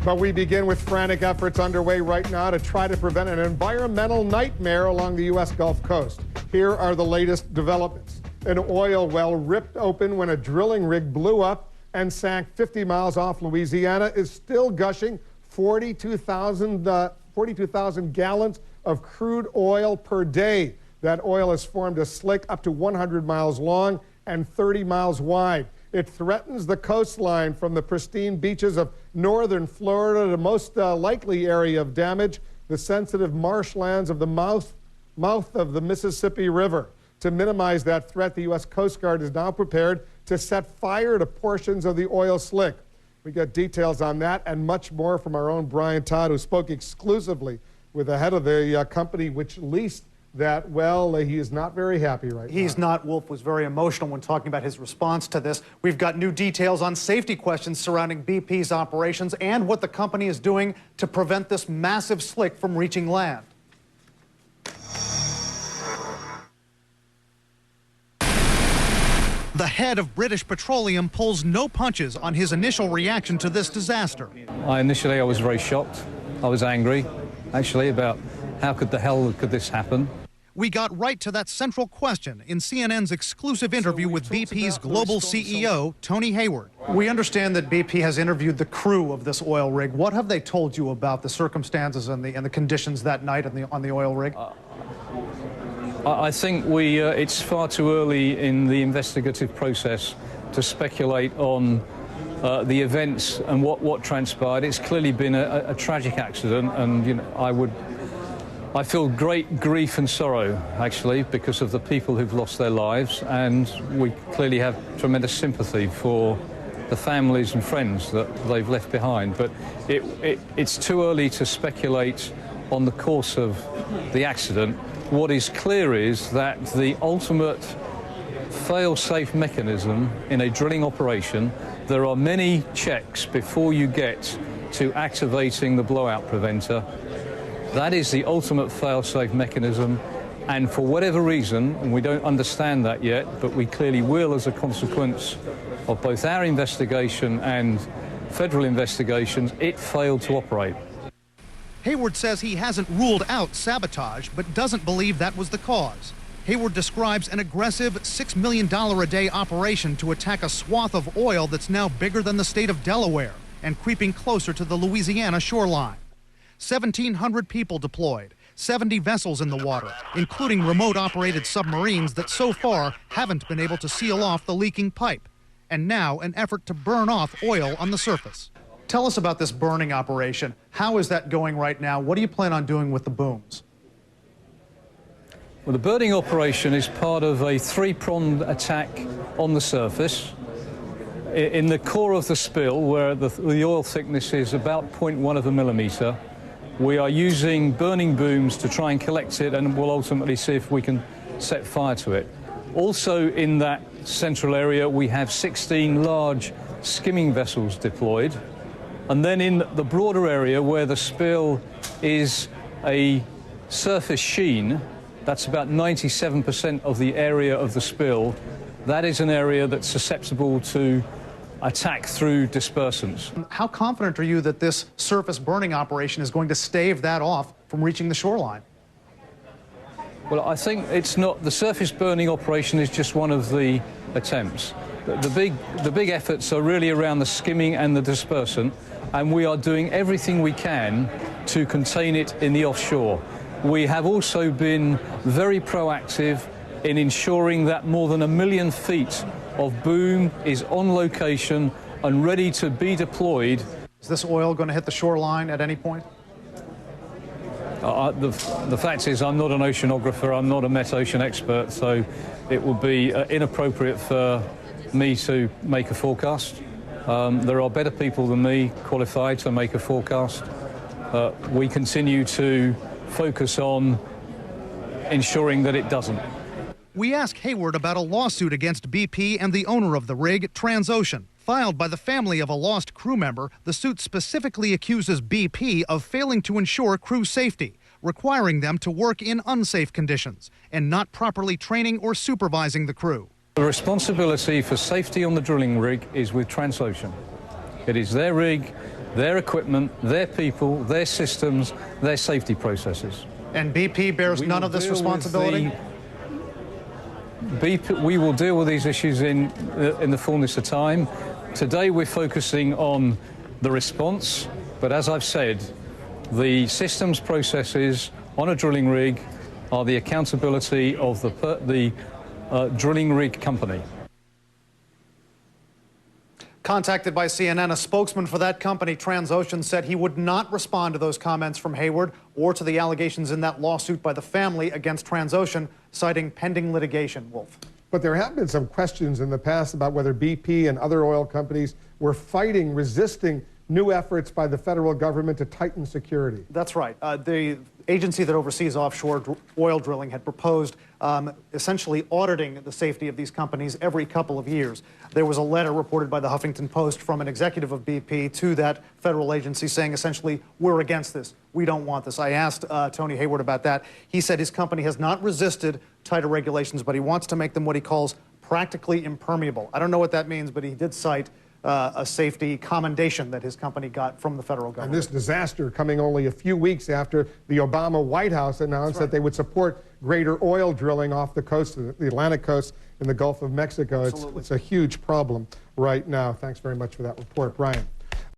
But we begin with frantic efforts underway right now to try to prevent an environmental nightmare along the U.S. Gulf Coast. Here are the latest developments. An oil well ripped open when a drilling rig blew up and sank 50 miles off Louisiana is still gushing 42,000 gallons of crude oil per day. That oil has formed a slick up to 100 miles long and 30 miles wide. It threatens the coastline from the pristine beaches of northern Florida, the most likely area of damage, the sensitive marshlands of the mouth of the Mississippi River. To minimize that threat, the U.S. Coast Guard is now prepared to set fire to portions of the oil slick. We got details on that and much more from our own Brian Todd, who spoke exclusively with the head of the company which leased that well. He is not very happy right now. He's not. Wolf was very emotional when talking about his response to this. We've got new details on safety questions surrounding BP's operations and what the company is doing to prevent this massive slick from reaching land. The head of British Petroleum pulls no punches on his initial reaction to this disaster. Initially, I was very shocked. I was angry, actually, about how the hell could this happen? We got right to that central question in CNN's exclusive interview with BP's global CEO, Tony Hayward. We understand that BP has interviewed the crew of this oil rig. What have they told you about the circumstances and the conditions that night on the oil rig? I think it's far too early in the investigative process to speculate on the events and what transpired. It's clearly been a tragic accident, and you know, I feel great grief and sorrow, actually, because of the people who've lost their lives, and we clearly have tremendous sympathy for the families and friends that they've left behind. But it's too early to speculate on the course of the accident. What is clear is that the ultimate fail-safe mechanism in a drilling operation, there are many checks before you get to activating the blowout preventer. That is the ultimate fail-safe mechanism, and for whatever reason, and we don't understand that yet, but we clearly will as a consequence of both our investigation and federal investigations, it failed to operate. Hayward says he hasn't ruled out sabotage, but doesn't believe that was the cause. Hayward describes an aggressive $6 million a day operation to attack a swath of oil that's now bigger than the state of Delaware and creeping closer to the Louisiana shoreline. 1,700 people deployed, 70 vessels in the water, including remote-operated submarines that so far haven't been able to seal off the leaking pipe, and now an effort to burn off oil on the surface. Tell us about this burning operation. How is that going right now? What do you plan on doing with the booms? Well, the burning operation is part of a three-pronged attack on the surface. In the core of the spill, where the oil thickness is about 0.1 of a millimeter, we are using burning booms to try and collect it, and we'll ultimately see if we can set fire to it. Also in that central area, we have 16 large skimming vessels deployed. And then in the broader area where the spill is a surface sheen, that's about 97% of the area of the spill. That is an area that's susceptible to attack through dispersants. How confident are you that this surface burning operation is going to stave that off from reaching the shoreline? Well, I think it's not. The surface burning operation is just one of the attempts. The big efforts are really around the skimming and the dispersant, and we are doing everything we can to contain it in the offshore. We have also been very proactive in ensuring that more than 1 million feet of boom is on location and ready to be deployed. Is this oil going to hit the shoreline at any point? The fact is, I'm not an oceanographer, I'm not a Met Ocean expert, so it would be inappropriate for me to make a forecast. There are better people than me qualified to make a forecast. We continue to focus on ensuring that it doesn't. We ask Hayward about a lawsuit against BP and the owner of the rig, Transocean. Filed by the family of a lost crew member, the suit specifically accuses BP of failing to ensure crew safety, requiring them to work in unsafe conditions and not properly training or supervising the crew. The responsibility for safety on the drilling rig is with Transocean. It is their rig. their equipment, their people, their systems, their safety processes. And BP bears none of this responsibility? We will deal with these issues in the fullness of time. Today we're focusing on the response, but as I've said, the systems processes on a drilling rig are the accountability of the drilling rig company. Contacted by CNN, a spokesman for that company, Transocean, said he would not respond to those comments from Hayward or to the allegations in that lawsuit by the family against Transocean, citing pending litigation. Wolf. But there have been some questions in the past about whether BP and other oil companies were resisting new efforts by the federal government to tighten security. That's right. The agency that oversees offshore oil drilling had proposed essentially auditing the safety of these companies every couple of years. There was a letter reported by the Huffington Post from an executive of BP to that federal agency saying essentially, we're against this. We don't want this. I asked Tony Hayward about that. He said his company has not resisted tighter regulations, but he wants to make them what he calls practically impermeable. I don't know what that means, but he did cite a safety commendation that his company got from the federal government. And this disaster coming only a few weeks after the Obama White House announced that they would support greater oil drilling off the coast, the Atlantic coast in the Gulf of Mexico. It's a huge problem right now. Thanks very much for that report, Brian.